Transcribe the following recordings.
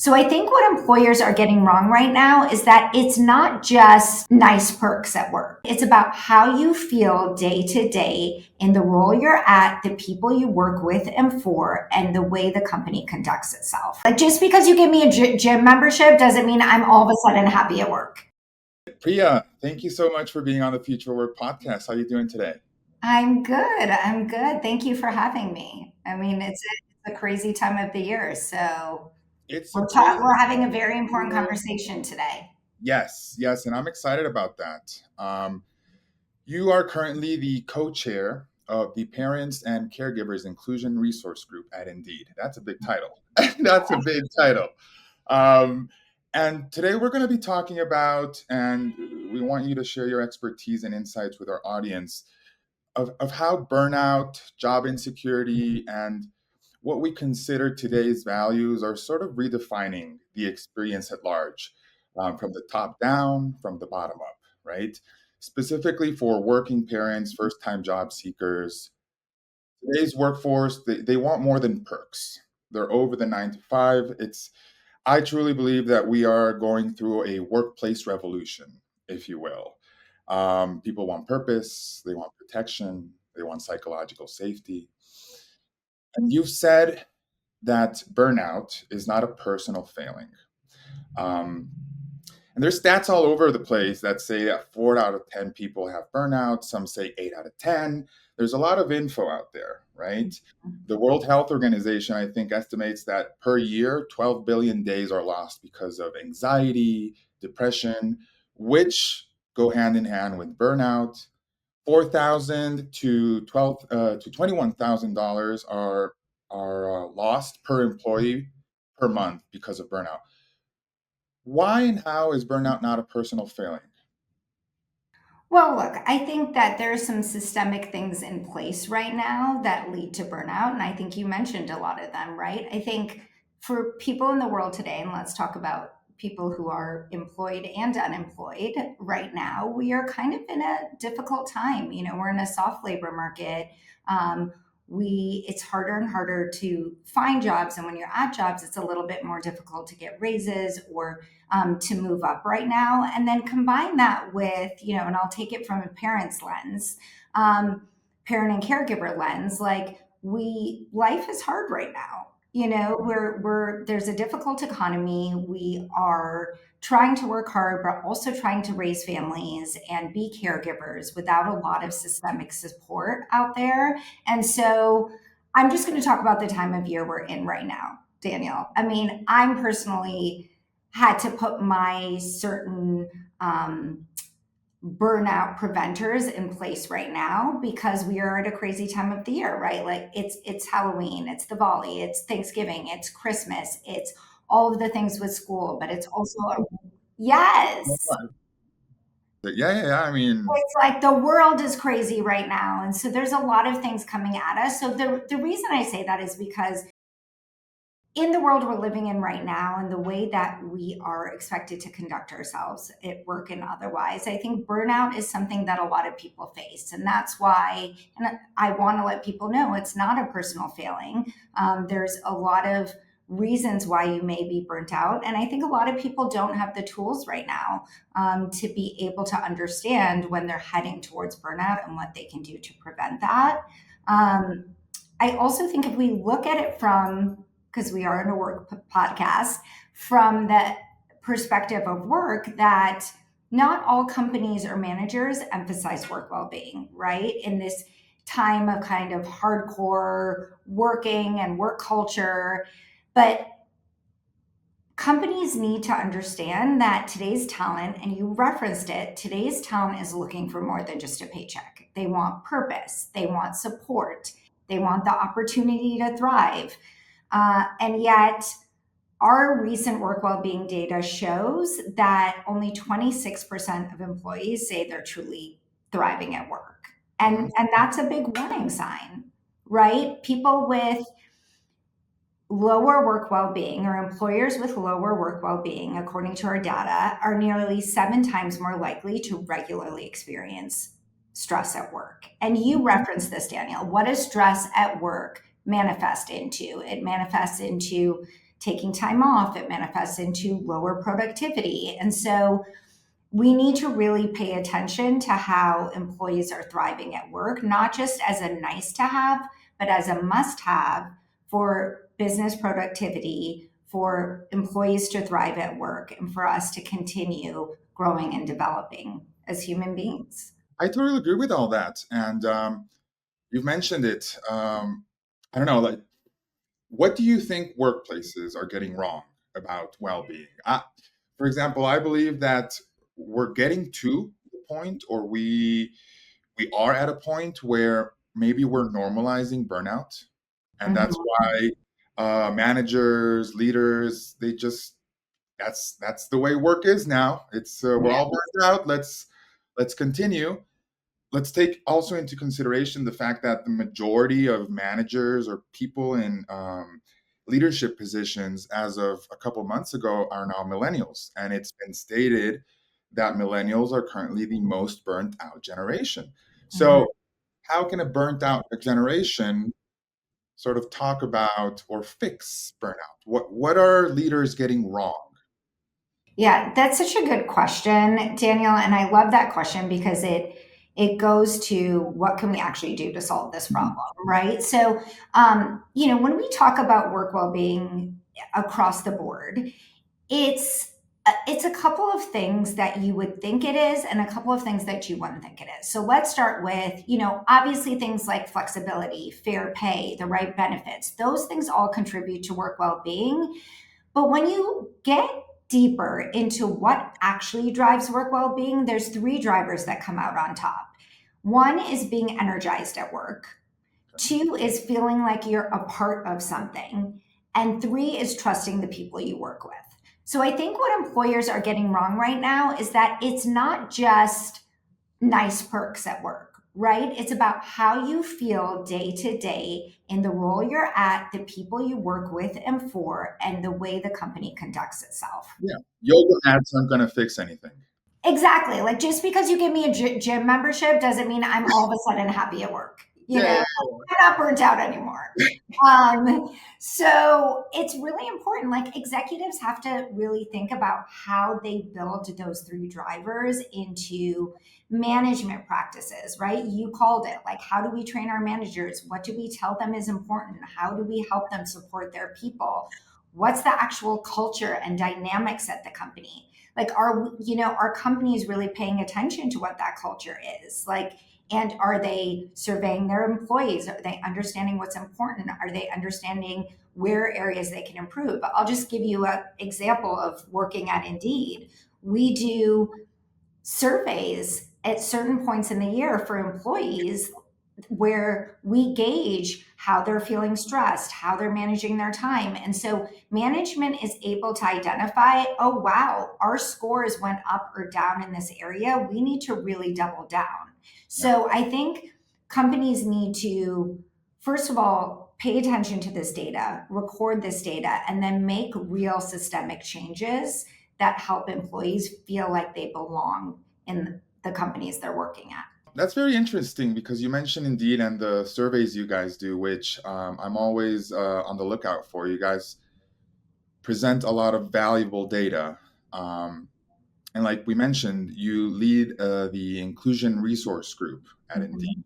So I think what employers are getting wrong right now is that it's not just nice perks at work. It's about how you feel day to day in the role you're at, the people you work with and for, and the way the company conducts itself. Like just because you give me a gym membership doesn't mean I'm all of a sudden happy at work. Priya, thank you so much for being on the Future Work podcast. How are you doing today? I'm good. I'm good. Thank you for having me. I mean, it's a crazy time of the year, so It's a we're crazy having a time of very the important year. conversation today. Yes, and I'm excited about that. You are currently the co-chair of the Parents and Caregivers Inclusion Resource Group at Indeed. That's a big title. That's a big title. Um, and today we're going to be talking about, and we want you to share your expertise and insights with our audience of how burnout, job insecurity, and what we consider today's values are sort of redefining the experience at large, from the top down, from the bottom up, right? Specifically for working parents, first time job seekers. Today's workforce, they want more than perks. They're over the 9 to 5. I truly believe that we are going through a workplace revolution, if you will. People want purpose, they want protection, they want psychological safety. And you've said that burnout is not a personal failing. Um, and there's stats all over the place that say that 4 out of 10 people have burnout. Some say 8 out of 10. There's a lot of info out there, right? The World Health Organization, I think, estimates that per year, 12 billion days are lost because of anxiety, depression, which go hand in hand with burnout. 4,000 to 12 to $21,000 are lost per employee per month because of burnout. Why and how is burnout not a personal failing? Well, look, I think that there are some systemic things in place right now that lead to burnout. And I think you mentioned a lot of them, right? I think for people in the world today, and let's talk about people who are employed and unemployed right now, we are kind of in a difficult time. You know, we're in a soft labor market. Um, it's harder and harder to find jobs. And when you're at jobs, it's a little bit more difficult to get raises or to move up right now. And then combine that with, you know, and I'll take it from a parent's lens, parent and caregiver lens, like life is hard right now. You know, there's a difficult economy. We are trying to work hard, but also trying to raise families and be caregivers without a lot of systemic support out there. And so I'm just going to talk about the time of year we're in right now, Daniel. I mean, I'm personally had to put my certain burnout preventers in place right now because we are at a crazy time of the year, right? Like it's Halloween, it's Diwali, it's Thanksgiving, it's Christmas, it's all of the things with school, but it's also yes. Yeah. I mean, It's like the world is crazy right now. And so there's a lot of things coming at us. So the reason I say that is because in the world we're living in right now and the way that we are expected to conduct ourselves at work and otherwise, I think burnout is something that a lot of people face. And that's why, and I want to let people know it's not a personal failing. There's a lot of reasons why you may be burnt out. And I think a lot of people don't have the tools right now to be able to understand when they're heading towards burnout and what they can do to prevent that. Um, I also think if we look at it from, because we are in a work podcast, from the perspective of work, that not all companies or managers emphasize work well-being, right? In this time of kind of hardcore working and work culture. But companies need to understand that today's talent, and you referenced it, today's talent is looking for more than just a paycheck. They want purpose, they want support, they want the opportunity to thrive. And yet, our recent work well-being data shows that only 26% of employees say they're truly thriving at work. mhm. And that's a big warning sign, right? People with lower work well-being or employers with lower work well-being, according to our data, are nearly 7 times more likely to regularly experience stress at work. And you referenced this, Daniel. What does stress at work manifest into? It manifests into taking time off. It manifests into lower productivity. And so we need to really pay attention to how employees are thriving at work, not just as a nice to have, but as a must have for business productivity, for employees to thrive at work, and for us to continue growing and developing as human beings. I totally agree with all that. And you've mentioned it. I don't know, like, what do you think workplaces are getting wrong about well-being? For example, I believe that we're getting to the point, or we are at a point where maybe we're normalizing burnout, and that's Mhm. why managers, leaders, they just that's the way work is now. It's we're Yeah. all burned out. Let's continue. Let's take also into consideration the fact that the majority of managers or people in leadership positions as of a couple months ago are now millennials. And it's been stated that millennials are currently the most burnt out generation. Mhm. So, how can a burnt out generation sort of talk about or fix burnout? What are leaders getting wrong? Yeah, that's such a good question, Daniel, and I love that question because it goes to what can we actually do to solve this Mhm. problem, right? So, when we talk about work well-being across the board, it's a couple of things that you would think it is and a couple of things that you wouldn't think it is. So let's start with, obviously things like flexibility, fair pay, the right benefits. Those things all contribute to work well-being. But when you get deeper into what actually drives work well-being, there's three drivers that come out on top. One is being energized at work. Two is feeling like you're a part of something. And three is trusting the people you work with. So I think what employers are getting wrong right now is that it's not just nice perks at work, right? It's about how you feel day to day in the role you're at, the people you work with and for, and the way the company conducts itself. Yeah, yoga mats aren't going to fix anything. Exactly. Like just because you give me a gym membership doesn't mean I'm all of a sudden happy at work. Yeah. I'm not burnt out anymore. So it's really important. Like executives have to really think about how they build those three drivers into management practices, right? You called it. Like, how do we train our managers? What do we tell them is important? How do we help them support their people? What's the actual culture and dynamics at the company? Like, are companies really paying attention to what that culture is? Like, and are they surveying their employees? Are they understanding what's important? Are they understanding where areas they can improve? I'll just give you an example of working at Indeed. We do surveys at certain points in the year for employees where we gauge how they're feeling stressed, how they're managing their time. And so management is able to identify, oh, wow, our scores went up or down in this area. We need to really double down. Yeah. So I think companies need to, first of all, pay attention to this data, record this data, and then make real systemic changes that help employees feel like they belong in the companies they're working at. That's very interesting because you mentioned Indeed and the surveys you guys do, which I'm always on the lookout for. You guys present a lot of valuable data. Um, and like we mentioned, you lead the inclusion resource group at Indeed,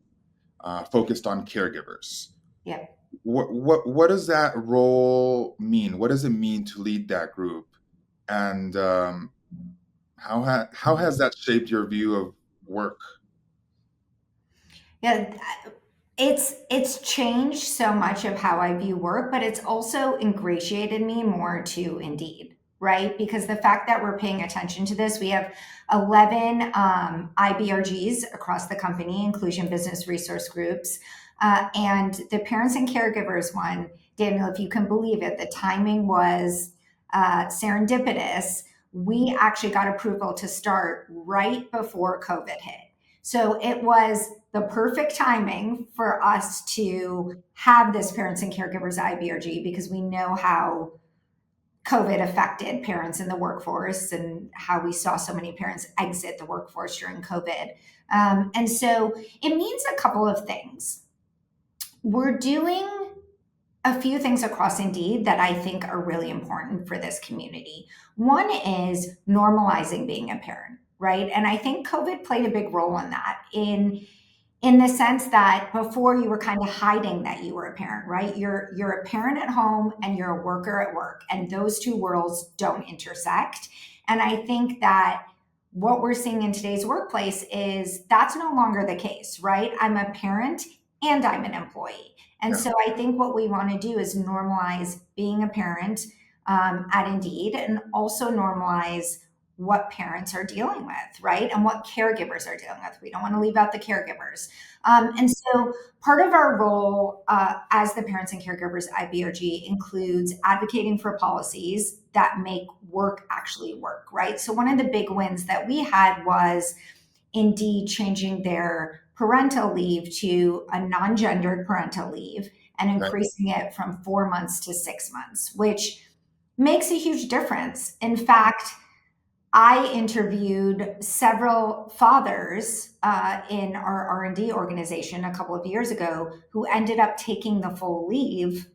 Mhm. focused on caregivers. Yeah. What does that role mean? What does it mean to lead that group? And how has that shaped your view of work? Yeah, it's changed so much of how I view work, but it's also ingratiated me more to Indeed, right? Because the fact that we're paying attention to this, we have 11 IBRGs across the company, inclusion business resource groups, and the parents and caregivers one. Daniel, if you can believe it, the timing was serendipitous. We actually got approval to start right before COVID hit. So it was the perfect timing for us to have this parents and caregivers IBRG because we know how COVID affected parents in the workforce and how we saw so many parents exit the workforce during COVID. And so it means a couple of things. We're doing a few things across Indeed that I think are really important for this community. One is normalizing being a parent, right? And I think COVID played a big role in that, in the sense that before you were kind of hiding that you were a parent, right? You're a parent at home and you're a worker at work, and those two worlds don't intersect. And I think that what we're seeing in today's workplace is that's no longer the case, right? I'm a parent and I'm an employee. And Yeah. so I think what we want to do is normalize being a parent at Indeed, and also normalize what parents are dealing with, right? And what caregivers are dealing with. We don't want to leave out the caregivers. And so part of our role as the parents and caregivers at BOG includes advocating for policies that make work actually work, right? So one of the big wins that we had was Indeed changing their parental leave to a non-gendered parental leave and Right. increasing it from 4 months to 6 months, which makes a huge difference. In fact, I interviewed several fathers in our R&D organization a couple of years ago who ended up taking the full leave,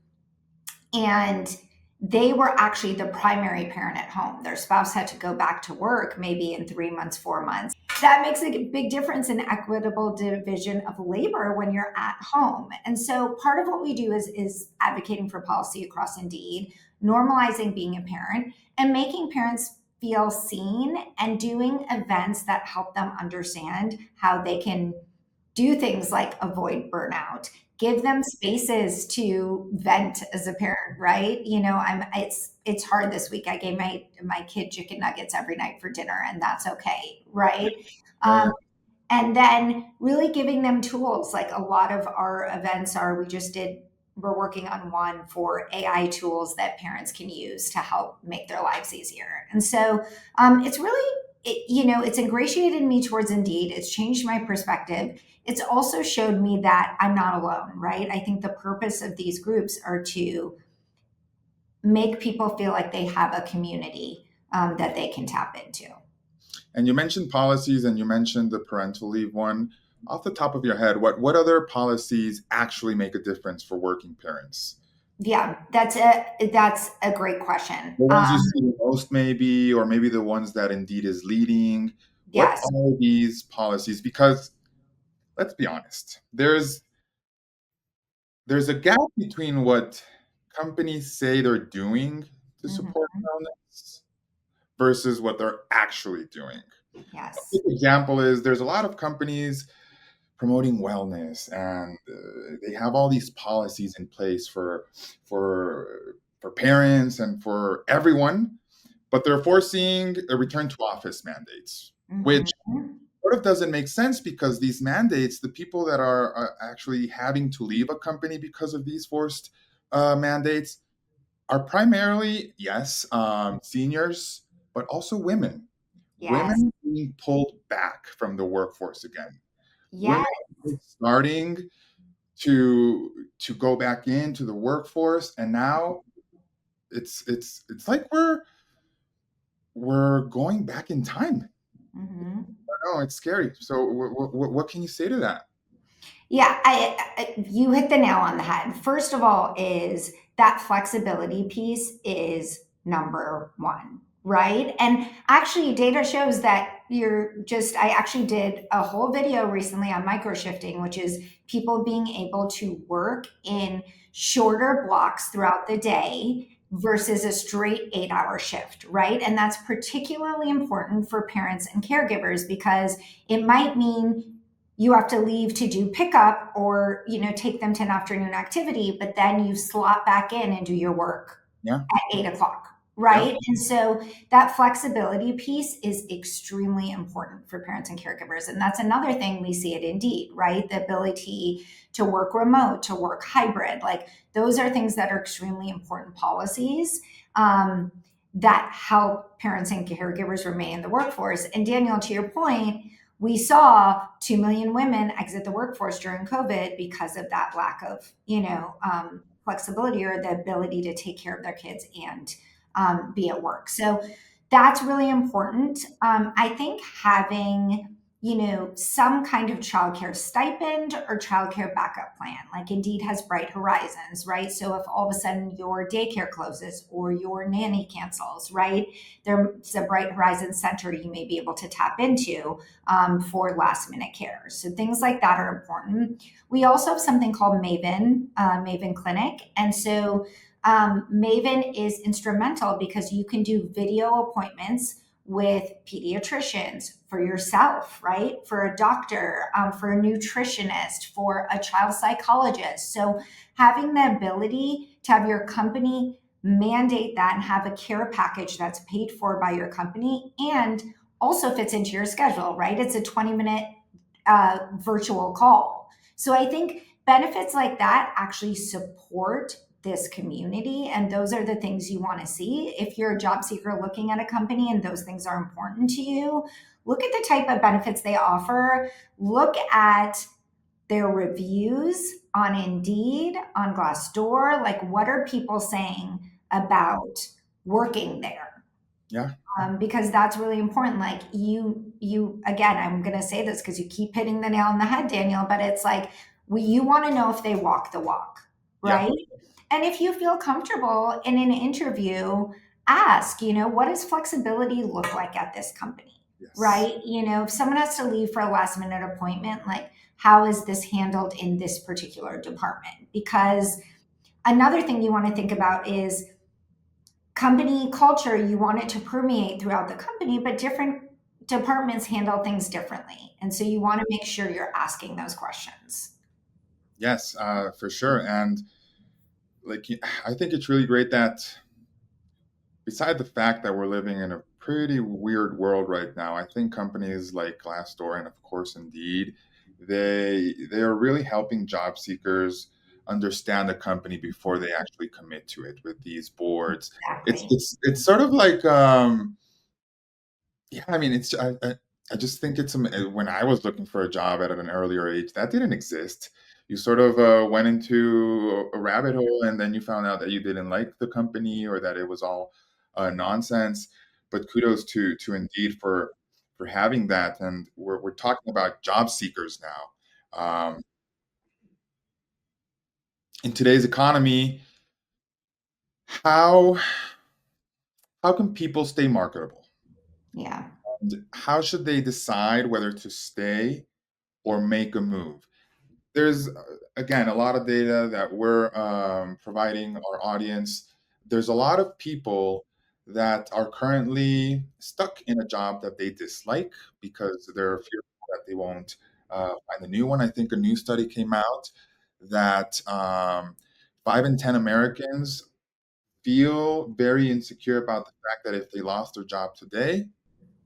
and they were actually the primary parent at home. Their spouse had to go back to work maybe in 3 months, 4 months. That makes a big difference in equitable division of labor when you're at home. And so part of what we do is advocating for policy across Indeed, normalizing being a parent, and making parents feel seen, and doing events that help them understand how they can do things like avoid burnout, give them spaces to vent as a parent, right? You know, it's hard this week. I gave my kid chicken nuggets every night for dinner, and that's okay, right? Yeah. Yeah. um, and then really giving them tools. Like a lot of our events are, we're working on one for AI tools that parents can use to help make their lives easier. And so it's really, it's ingratiated me towards Indeed. It's changed my perspective. It's also showed me that I'm not alone, right? I think the purpose of these groups are to make people feel like they have a community that they can tap into. And you mentioned policies and you mentioned the parental leave one. Off the top of your head, what other policies actually make a difference for working parents? Yeah, that's a great question. The ones you see the most, maybe, or maybe the ones that Indeed is leading. What Yes. are these policies? Because let's be honest, there's a gap between what companies say they're doing to support Mhm. wellness versus what they're actually doing. A Yes. good example is there's a lot of companies promoting wellness, and they have all these policies in place for parents and for everyone, but they're forcing a return to office mandates, which Mhm. sort of doesn't make sense, because these mandates, the people that are actually having to leave a company because of these forced mandates, are primarily, yes, seniors, but also women. Yes. Women being pulled back from the workforce again. Women Yes. starting to go back into the workforce, and now it's like we're going back in time. Mhm. No, it's scary. So what can you say to that? Yeah, you hit the nail on the head. First of all, is that flexibility piece is number one, right? And actually, data shows that I actually did a whole video recently on microshifting, which is people being able to work in shorter blocks throughout the day versus a straight 8-hour shift, right? And that's particularly important for parents and caregivers, because it might mean you have to leave to do pickup, or take them to an afternoon activity, but then you slot back in and do your work Yeah, at 8 o'clock, yeah, right? And so that flexibility piece is extremely important for parents and caregivers. And that's another thing we see at Indeed, right? The ability to work remote, to work hybrid, like those are things that are extremely important policies that help parents and caregivers remain in the workforce. And Daniel, to your point, we saw 2 million women exit the workforce during COVID because of that lack of, flexibility, or the ability to take care of their kids and be at work. So that's really important. I think having, some kind of childcare stipend or childcare backup plan. Like Indeed has Bright Horizons, right? So if all of a sudden your daycare closes or your nanny cancels, right, there's a Bright Horizons center you may be able to tap into for last minute care. So things like that are important. We also have something called Maven Clinic. And so Maven is instrumental because you can do video appointments with pediatricians, for yourself, right? For a doctor, for a nutritionist, for a child psychologist. So having the ability to have your company mandate that and have a care package that's paid for by your company and also fits into your schedule, right? It's a 20-minute virtual call. So I think benefits like that actually support this community, and those are the things you want to see. If you're a job seeker looking at a company and those things are important to you, look at the type of benefits they offer, look at their reviews on Indeed, on Glassdoor. Like, what are people saying about working there? Yeah. Because that's really important. Like you again, I'm going to say this because you keep hitting the nail on the head, Daniel, but it's like you want to know if they walk the walk, Yeah. right? And if you feel comfortable in an interview, ask, what does flexibility look like at this company, Yes. right? If someone has to leave for a last minute appointment, like how is this handled in this particular department? Because another thing you want to think about is company culture. You want it to permeate throughout the company, but different departments handle things differently. And so you want to make sure you're asking those questions. Yes, for sure. And like, I think it's really great that beside the fact that we're living in a pretty weird world right now, I think companies like Glassdoor and of course Indeed, they are really helping job seekers understand the company before they actually commit to it with these boards. It's Exactly. it's it's sort of like yeah, I mean, I just think it's when I was looking for a job at an earlier age, that didn't exist. You sort of went into a rabbit hole, and then you found out that you didn't like the company or that it was all nonsense. But kudos to Indeed for having that, and we're talking about job seekers now. In today's economy, how how can people stay marketable? Yeah. And how should they decide whether to stay or make a move? There's again a lot of data that we're providing our audience. There's a lot of people that are currently stuck in a job that they dislike because they're fearful that they won't find a new one. I think a new study came out that 5 in 10 Americans feel very insecure about the fact that if they lost their job today,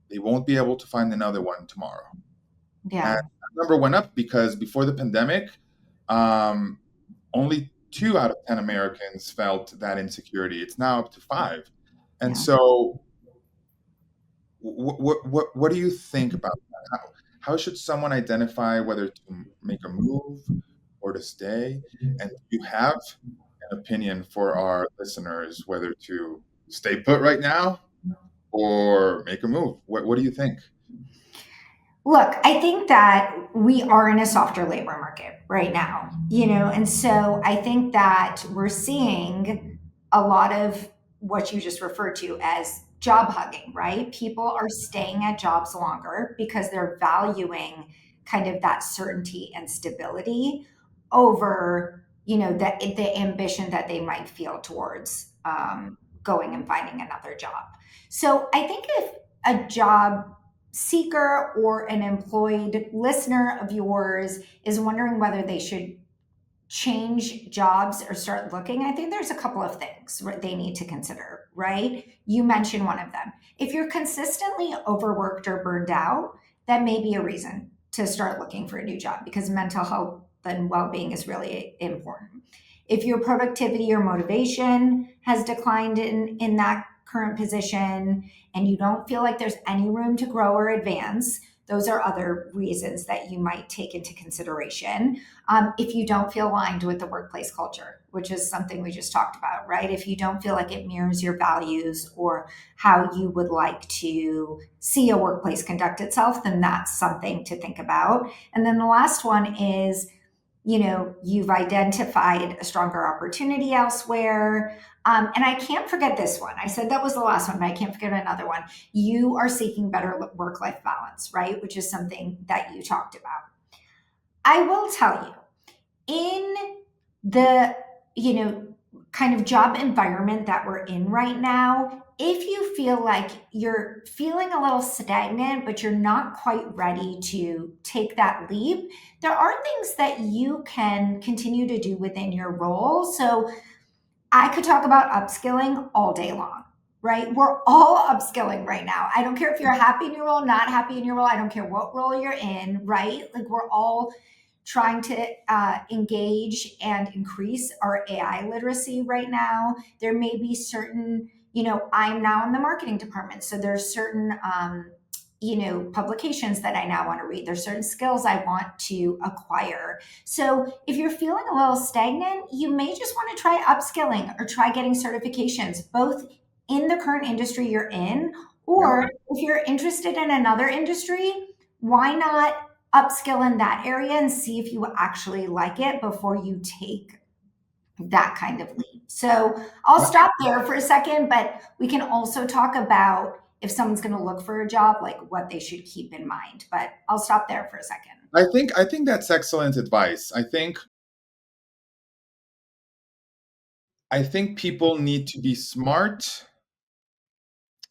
they won't be able to find another one tomorrow. And Yeah. that number went up because before the pandemic, um, only 2 out of 10 Americans felt that insecurity. It's now up to 5. And Yeah. so, what do you think about that? How should someone identify whether to make a move or to stay? And do you have an opinion for our listeners whether to stay put right now or make a move? What do you think? Look, I think that we are in a softer labor market right now, and so I think that we're seeing a lot of what you just referred to as job hugging, right? People are staying at jobs longer because they're valuing kind of that certainty and stability over, the ambition that they might feel towards going and finding another job. So I think if a job seeker or an employed listener of yours is wondering whether they should change jobs or start looking, I think there's a couple of things they need to consider, right? You mentioned one of them. If you're consistently overworked or burned out, that may be a reason to start looking for a new job because mental health and well being is really important. If your productivity or motivation has declined in that current position and you don't feel like there's any room to grow or advance, those are other reasons that you might take into consideration. If you don't feel aligned with the workplace culture, which is something we just talked about, right? If you don't feel like it mirrors your values or how you would like to see a workplace conduct itself, then that's something to think about. And then the last one is, you've identified a stronger opportunity elsewhere. And I can't forget this one. I said that was the last one, but I can't forget another one. You are seeking better work life balance, right? Which is something that you talked about. I will tell you, in the, kind of job environment that we're in right now, if you feel like you're feeling a little stagnant, but you're not quite ready to take that leap, there are things that you can continue to do within your role. So I could talk about upskilling all day long, right? We're all upskilling right now. I don't care if you're happy in your role, not happy in your role. I don't care what role you're in, right? Like we're all trying to engage and increase our AI literacy right now. There may be certain, I'm now in the marketing department. So there's certain, publications that I now want to read. There's certain skills I want to acquire. So if you're feeling a little stagnant, you may just want to try upskilling or try getting certifications, both in the current industry you're in, Yeah. or if you're interested in another industry, why not upskill in that area and see if you actually like it before you take that kind of leap. So I'll stop there for a second, but we can also talk about if someone's going to look for a job, like what they should keep in mind. But I'll stop there for a second. I think that's excellent advice. I think people need to be smart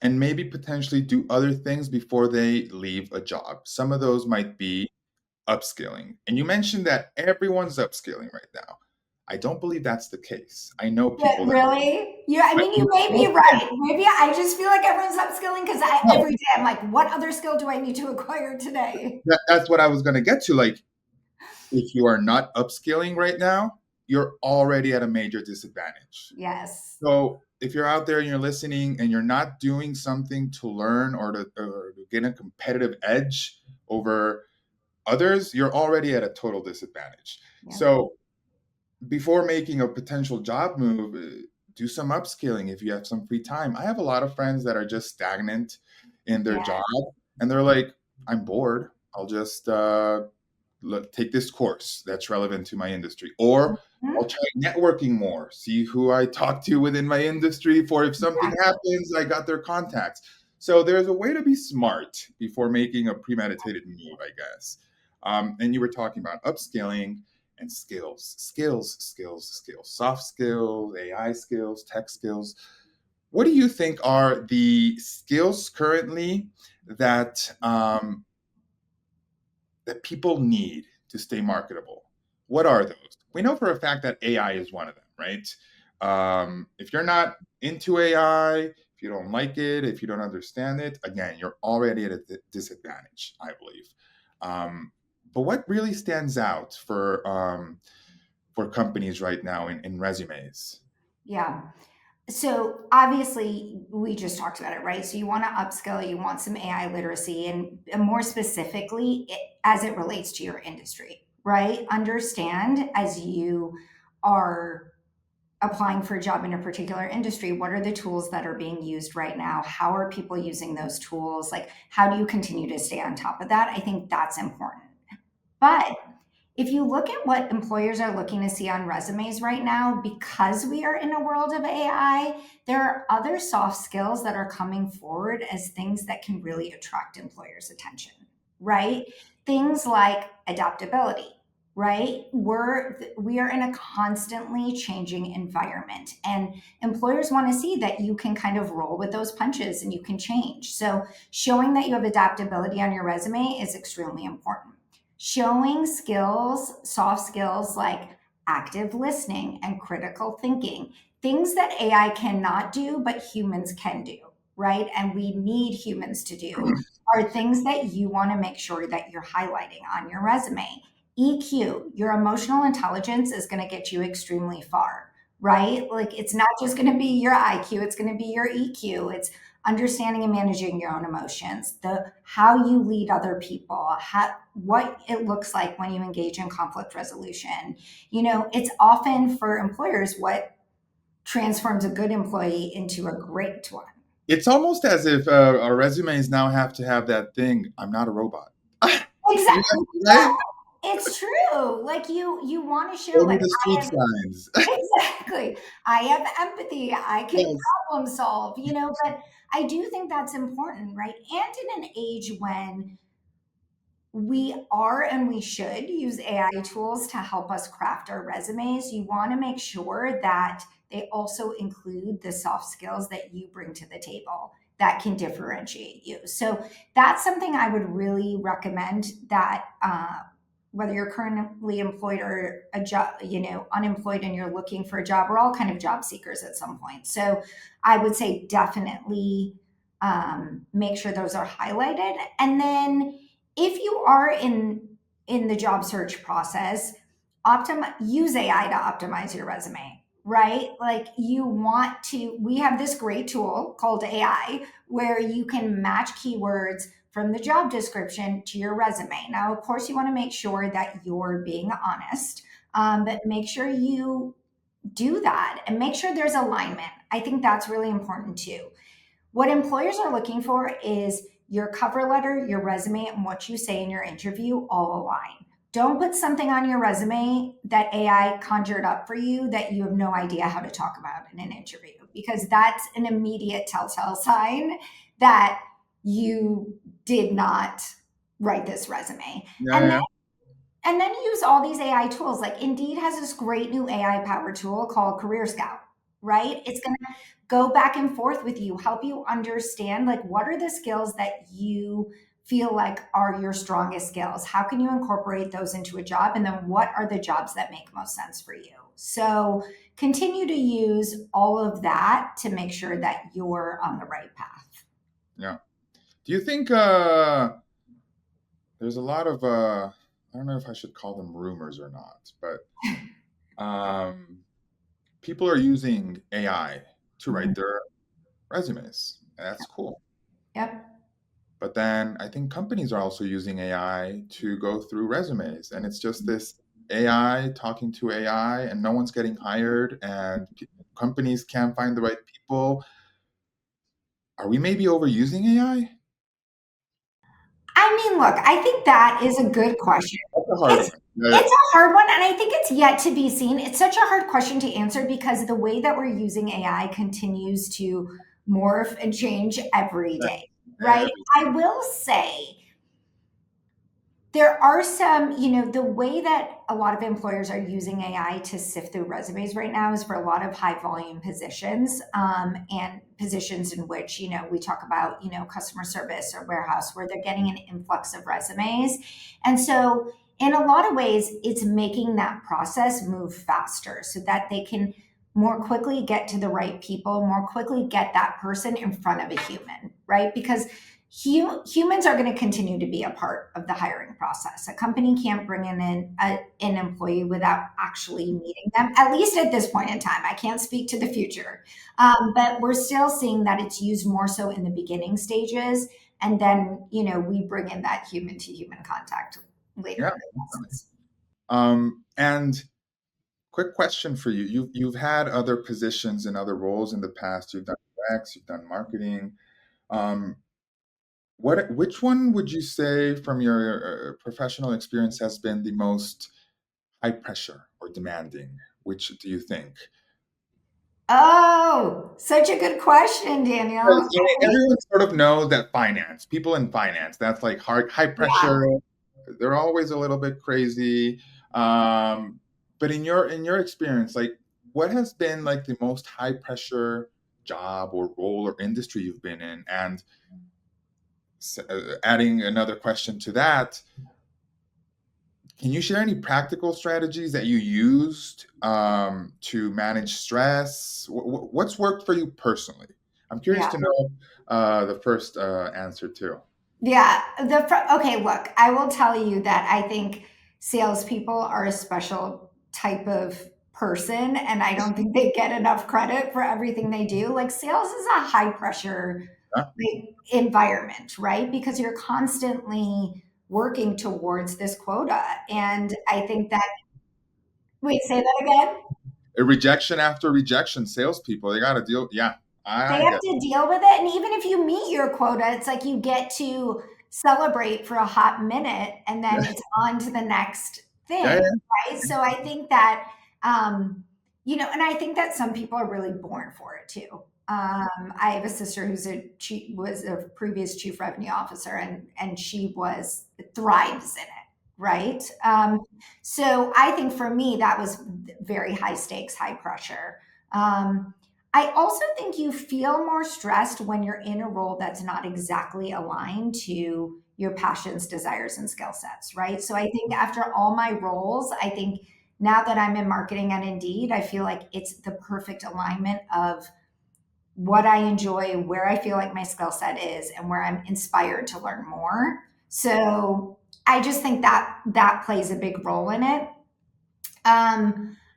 and maybe potentially do other things before they leave a job. Some of those might be upskilling. And you mentioned that everyone's upskilling right now. I don't believe that's the case. I know Yeah, people that really? Yeah, I I mean, you may be right. Maybe I just feel like everyone's upskilling because no, every day I'm like, what other skill do I need to acquire today? that's what I was going to get to. Like, if you are not upskilling right now, you're already at a major disadvantage. Yes. So if you're out there and you're listening and you're not doing something to learn or to get a competitive edge over others, you're already at a total disadvantage. Yeah. So before making a potential job move, do some upskilling if you have some free time. I have a lot of friends that are just stagnant in their Yeah. job and they're like, I'm bored. I'll just take this course that's relevant to my industry. Or I'll Mhm. try networking more, see who I talk to within my industry for if something Exactly. happens, I got their contacts. So there's a way to be smart before making a premeditated move, I guess. And you were talking about upskilling and skills, soft skills, AI skills, tech skills. What do you think are the skills currently that that people need to stay marketable? What are those? We know for a fact that AI is one of them, right? If you're not into AI, if you don't like it, if you don't understand it, again, you're already at a disadvantage, I believe. But what really stands out for companies right now in resumes? Yeah. So obviously, we just talked about it, right? So you want to upskill, you want some AI literacy, and more specifically, as it relates to your industry, right? Understand as you are applying for a job in a particular industry, what are the tools that are being used right now? How are people using those tools? Like, how do you continue to stay on top of that? I think that's important. But if you look at what employers are looking to see on resumes right now, because we are in a world of AI, there are other soft skills that are coming forward as things that can really attract employers' attention, right? Things like adaptability, right? We are in a constantly changing environment, and employers want to see that you can kind of roll with those punches and you can change. So showing that you have adaptability on your resume is extremely important. Showing skills, soft skills like active listening and critical thinking, things that AI cannot do, but humans can do, right? And we need humans to do, are things that you want to make sure that you're highlighting on your resume. EQ, your emotional intelligence is going to get you extremely far, right? Like it's not just going to be your IQ, it's going to be your EQ. It's understanding and managing your own emotions, the how you lead other people, what it looks like when you engage in conflict resolution. It's often for employers what transforms a good employee into a great one. It's almost as if our resumes now have to have that thing. I'm not a robot. Yeah, Exactly. right? It's true. Like you want to show Show me like the I street have signs. exactly. I have empathy. I can Yes. problem solve, but I do think that's important, right? And in an age when we are and we should use AI tools to help us craft our resumes, you want to make sure that they also include the soft skills that you bring to the table that can differentiate you. So that's something I would really recommend that whether you're currently employed or a job, unemployed and you're looking for a job, we're all kind of job seekers at some point. So I would say definitely make sure those are highlighted. And then if you are in the job search process, use AI to optimize your resume, right? Like we have this great tool called AI where you can match keywords from the job description to your resume. Now, of course, you want to make sure that you're being honest, but make sure you do that and make sure there's alignment. I think that's really important too. What employers are looking for is your cover letter, your resume, and what you say in your interview all align. Don't put something on your resume that AI conjured up for you that you have no idea how to talk about in an interview, because that's an immediate telltale sign that you did not write this resume. Yeah, And yeah. and then use all these AI tools. Like Indeed has this great new AI powered tool called Career Scout, right? It's going to go back and forth with you, help you understand like what are the skills that you feel like are your strongest skills? How can you incorporate those into a job? And then what are the jobs that make most sense for you? So continue to use all of that to make sure that you're on the right path. Yeah. Do you think there's a lot of I don't know if I should call them rumors or not, but people are using AI to write Mhm. their resumes. And that's cool. Yep. But then I think companies are also using AI to go through resumes, and it's just this AI talking to AI, and no one's getting hired, and companies can't find the right people. Are we maybe overusing AI? I mean, look, I think that is a good question. That's a hard It's one. Yeah, it's a hard one, and I think it's yet to be seen. It's such a hard question to answer because the way that we're using AI continues to morph and change every yeah. day, right? Every- I will say there are some, the way that a lot of employers are using AI to sift through resumes right now is for a lot of high volume positions, and positions in which, we talk about, customer service or warehouse where they're getting an influx of resumes. And so, in a lot of ways, it's making that process move faster so that they can more quickly get to the right people, more quickly get that person in front of a human, right? Because humans are going to continue to be a part of the hiring process. A company can't bring in an employee without actually meeting them, at least at this point in time. I can't speak to the future, but we're still seeing that it's used more so in the beginning stages. And then, we bring in that human to human contact later yeah, in the definitely. process. And quick question for you. You've had other positions and other roles in the past. You've done UX, you've done marketing. Um, which one would you say from your professional experience has been the most high pressure or demanding? Which do you think? Oh, such a good question, Daniel. Because, everyone sort of knows that finance, people in finance, that's like high Yeah. pressure. They're always a little bit crazy. Um, but in your experience, like what has been like the most high pressure job or role or industry you've been in? And adding another question to that, can you share any practical strategies that you used to manage stress? What's worked for you personally? I'm curious Yeah. to know the first answer too. Yeah. Okay, look, I will tell you that I think salespeople are a special type of person, and I don't think they get enough credit for everything they do. Like, sales is a high pressure Yeah. like, environment, right? Because you're constantly working towards this quota. And I think that, wait, say that again. A rejection after rejection, salespeople, they got to deal. Yeah, They I have get. to deal with it. And even if you meet your quota, it's like you get to celebrate for a hot minute and then Yeah, it's on to the next yeah, thing, yeah. right? So I think that, and I think that some people are really born for it too. I have a sister who's was a previous chief revenue officer, and she thrives in it, right? So I think for me that was very high stakes, high pressure. I also think you feel more stressed when you're in a role that's not exactly aligned to your passions, desires, and skill sets, right? So I think after all my roles, I think now that I'm in marketing at Indeed, I feel like it's the perfect alignment of what I enjoy, where I feel like my skill set is, and where I'm inspired to learn more. So I just think that that plays a big role in it.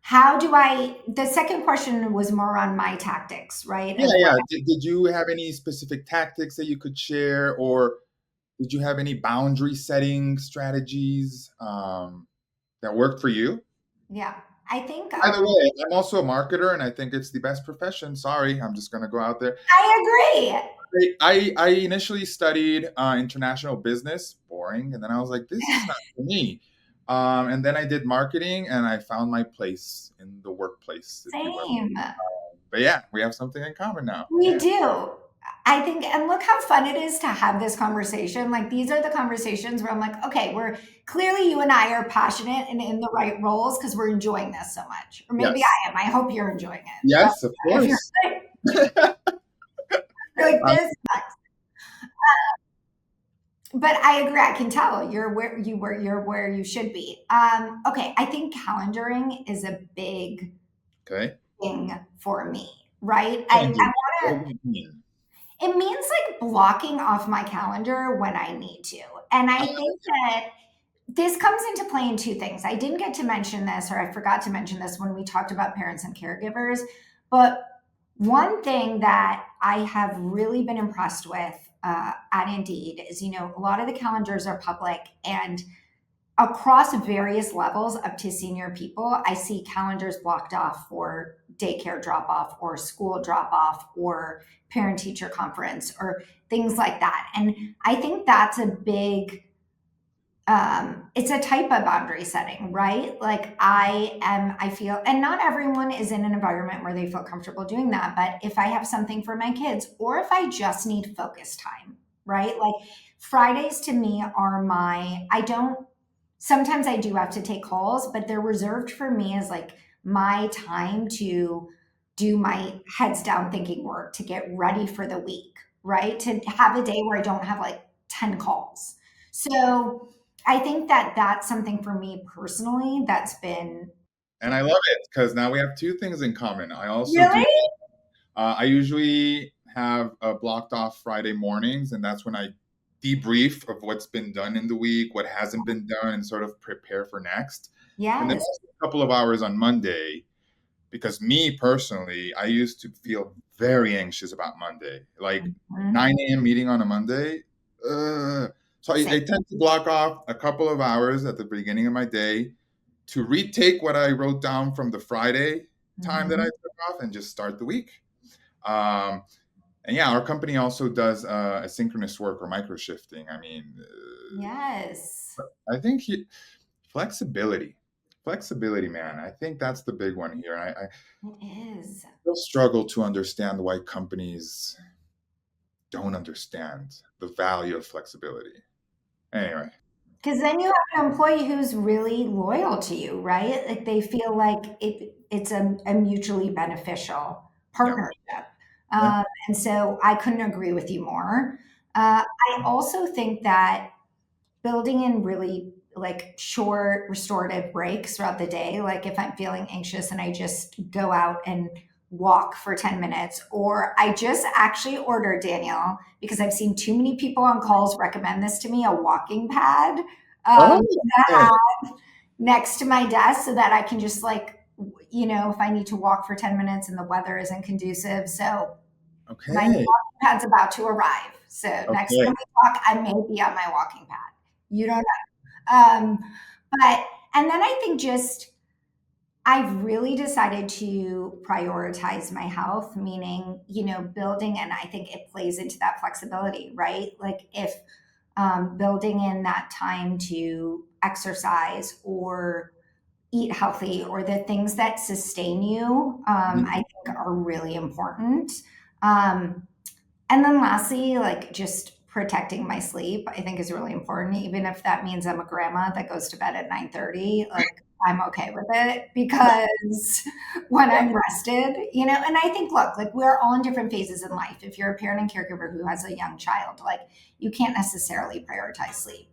How do I, the second question was more on my tactics, right? Yeah, Of what, yeah. Did you have any specific tactics that you could share, or did you have any boundary setting strategies that worked for you? yeah, I think By the way, I'm also a marketer, and I think it's the best profession. Sorry, I'm just going to go out there. I agree. I initially studied international business, boring, and then I was like, this is not for me. And then I did marketing, and I found my place in the workplace, if you will. Same. But yeah, we have something in common now. We Yeah. do. I think, and look how fun it is to have this conversation. Like, these are the conversations where I'm like, okay, we're clearly, you and I are passionate and in the right roles because we're enjoying this so much. Or maybe Yes. I am. I hope you're enjoying it. But Yes, of if you're course. like, you're like Um, this sucks. But I agree. I can tell you're where you should be. Okay, I think calendaring is a big okay. thing for me, right? I Changing. What want does it mean? to, it means like blocking off my calendar when I need to. And I Uh, think that this comes into play in two things. I didn't get to mention this, or I forgot to mention this when we talked about parents and caregivers. But one thing that I have really been impressed with at Indeed is, a lot of the calendars are public, and across various levels up to senior people, I see calendars blocked off for daycare drop off or school drop off or parent teacher conference or things like that. And I think that's a big, it's a type of boundary setting, right? Like, I feel, and not everyone is in an environment where they feel comfortable doing that. But if I have something for my kids, or if I just need focus time, right? Like, Fridays to me are I don't, sometimes I do have to take calls, but they're reserved for me as like my time to do my heads down thinking work, to get ready for the week, right? To have a day where I don't have like 10 calls. So I think that that's something for me personally that's been and I love it because now we have two things in common. I also do. really, I usually have blocked off Friday mornings, and that's when I debrief of what's been done in the week, what hasn't been done, and sort of prepare for next. And then yes. also a couple of hours on Monday, because me personally, I used to feel very anxious about Monday, like Mhm. 9 a.m. meeting on a Monday. So I Same. tend to block off a couple of hours at the beginning of my day to retake what I wrote down from the Friday time that I Mhm. took off and just start the week. Um, and yeah, our company also does asynchronous work or micro shifting. I mean, Yes, I think flexibility, flexibility, man. I think that's the big one here. I it is. still struggle to understand why companies don't understand the value of flexibility. Anyway, Because then you have an employee who's really loyal to you, right? Like, they feel like it's a mutually beneficial yeah, partnership. yeah. And so I couldn't agree with you more. I also think that building in really like short restorative breaks throughout the day, like if I'm feeling anxious and I just go out and walk for 10 minutes, or I just actually ordered, Daniel, because I've seen too many people on calls recommend this to me, a walking pad, Oh, to okay. have next to my desk so that I can just like, if I need to walk for 10 minutes and the weather isn't conducive. So My new Okay. walking pad's about to arrive. So next Okay. time we talk, I may be on my walking pad. You don't know. But and then I think just I've really decided to prioritize my health, meaning, building, and I think it plays into that flexibility, right? Like if building in that time to exercise or eat healthy or the things that sustain you, Mhm. I think are really important. Um, and then lastly, like just protecting my sleep, I think is really important. Even if that means I'm a grandma that goes to bed at 9:30, like I'm okay with it because when I'm rested, and I think, look, like we're all in different phases in life. If you're a parent and caregiver who has a young child, like you can't necessarily prioritize sleep,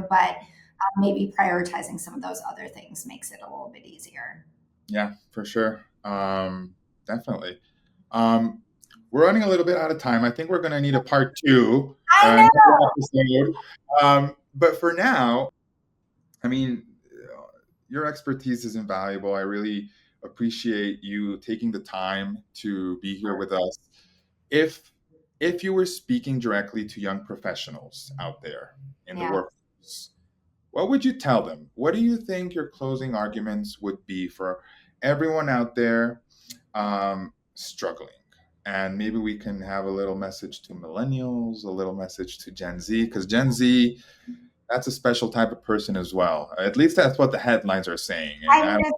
but maybe prioritizing some of those other things makes it a little bit easier. Yeah, for sure. Definitely. Um, we're running a little bit out of time. I think we're going to need a part two, I another know. episode. But for now, I mean, your expertise is invaluable. I really appreciate you taking the time to be here with us. If if you were speaking directly to young professionals out there in the Yeah. workforce, what would you tell them? What do you think your closing arguments would be for everyone out there struggling? And maybe we can have a little message to millennials, a little message to Gen Z, because Gen Z, that's a special type of person as well. At least that's what the headlines are saying, and I I mean, don't it's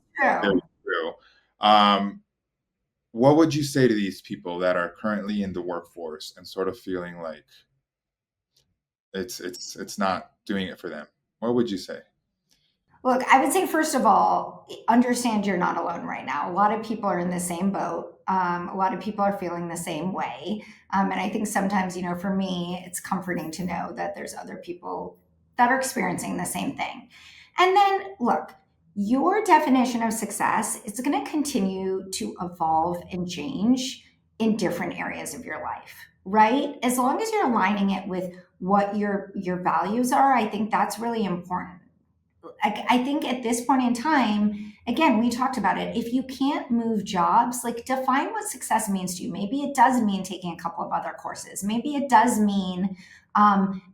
know if true. it's true. Um, what would you say to these people that are currently in the workforce and sort of feeling like it's not doing it for them? What would you say? Look, I would say, first of all, understand you're not alone right now. A lot of people are in the same boat. A lot of people are feeling the same way. And I think sometimes, for me, it's comforting to know that there's other people that are experiencing the same thing. And then, look, your definition of success is going to continue to evolve and change in different areas of your life, right? As long as you're aligning it with what your values are, I think that's really important. I think at this point in time, again, we talked about it. If you can't move jobs, like define what success means to you. Maybe it does mean taking a couple of other courses. Maybe it does mean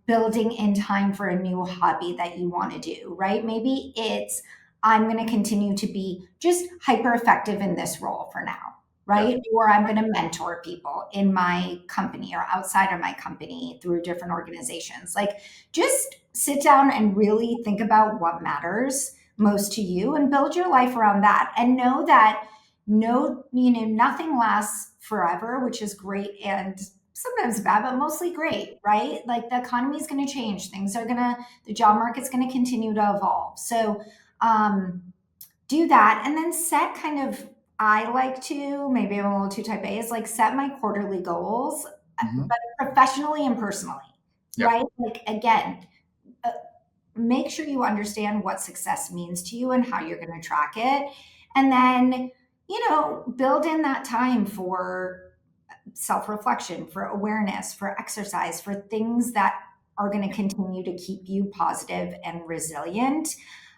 building in time for a new hobby that you want to do, right? Maybe it's I'm going to continue to be just hyper effective in this role for now, Yeah. right? Or I'm going to mentor people in my company or outside of my company through different organizations. Like just sit down and really think about what matters most to you and build your life around that and know that nothing lasts forever, which is great and sometimes bad, but mostly great, right? Like the economy is going to change, the job market's going to continue to evolve. So um do that and then set kind of, I like to, maybe I'm a little too type A, is like set my quarterly goals, Hmm. but professionally and personally, Yeah. right? Like again, uh, make sure you understand what success means to you and how you're going to track it. And then, build in that time for self reflection, for awareness, for exercise, for things that are going to continue to keep you positive and resilient.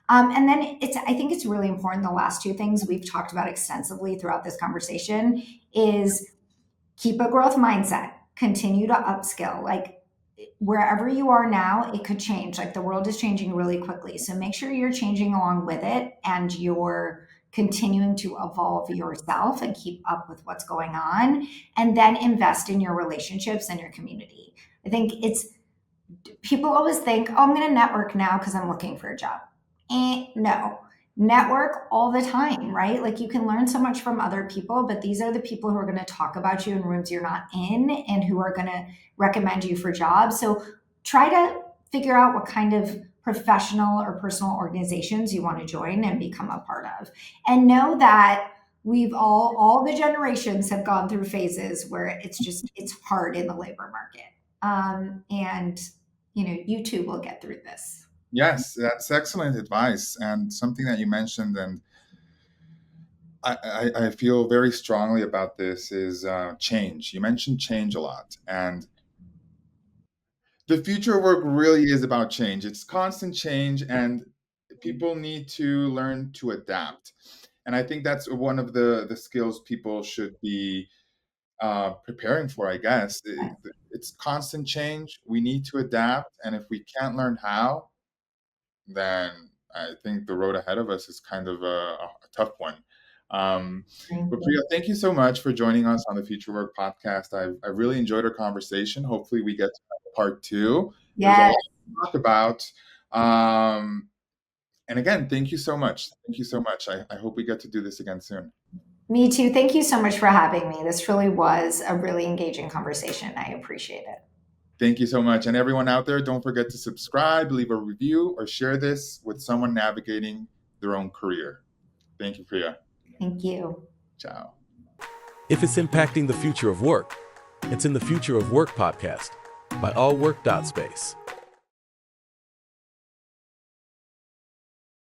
And then I think it's really important. The last two things we've talked about extensively throughout this conversation is keep a growth mindset, continue to upskill. Like wherever you are now, it could change. Like the world is changing really quickly. So make sure you're changing along with it and you're continuing to evolve yourself and keep up with what's going on. And then invest in your relationships and your community. I think it's people always think, oh, I'm going to network now because I'm looking for a job. No, network all the time, right? Like you can learn so much from other people, but these are the people who are going to talk about you in rooms you're not in and who are going to recommend you for jobs. So try to figure out what kind of professional or personal organizations you want to join and become a part of. And know that we've all the generations have gone through phases where it's hard in the labor market. And you too will get through this. Yes, that's excellent advice and something that you mentioned, and I feel very strongly about this is change. You mentioned change a lot, and the future of work really is about change. It's constant change, and people need to learn to adapt. And I think that's one of the skills people should be preparing for, I guess. It's constant change. We need to adapt. And if we can't learn how, then I think the road ahead of us is kind of a tough one. But Priya, thank you so much for joining us on the Future Work podcast. I really enjoyed our conversation. Hopefully, we get to have a part two. There's a lot Yes. to talk about. And again, thank you so much. Thank you so much. I hope we get to do this again soon. Me too. Thank you so much for having me. This really was a really engaging conversation. I appreciate it. Thank you so much. And everyone out there, don't forget to subscribe, leave a review, or share this with someone navigating their own career. Thank you, Priya. Thank you. Ciao. If it's impacting the future of work, it's in the Future of Work podcast by allwork.space.